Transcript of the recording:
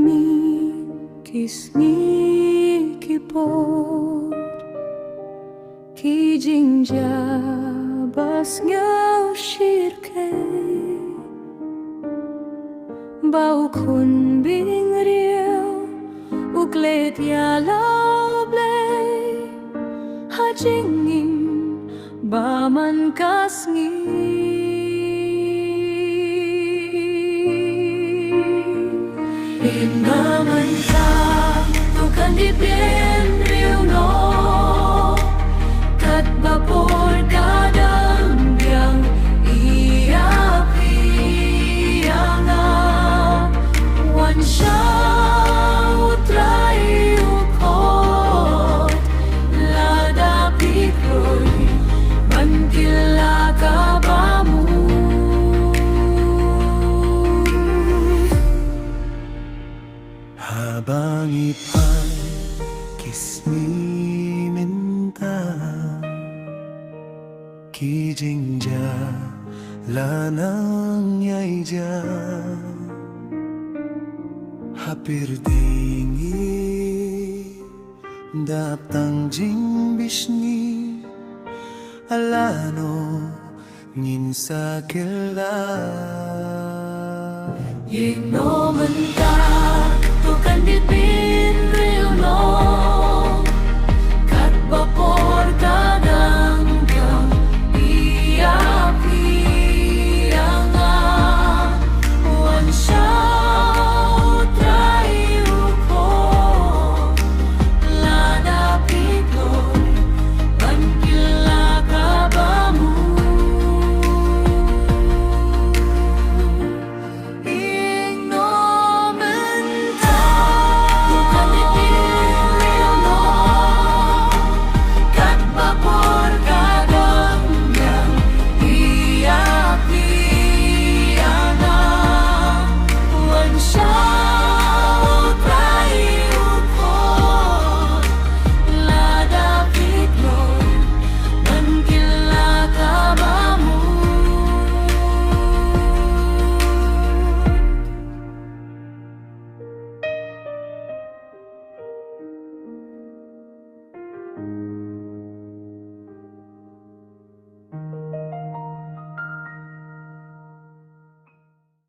mi kisni kipot ki jingja bas ngao shirke bau kun bing riel uklet ya lao blay ha jingin ba man kasngi Naman ka, tukan di bien riu no kat vapor kadang biang ia pianga wan siya utray ukot lada pikroy bankila ka ba mo habang ipagkismi minta kijingja lanang yayja hapir dingi daptang jing bisni alano ngin sa kila Ying no man ka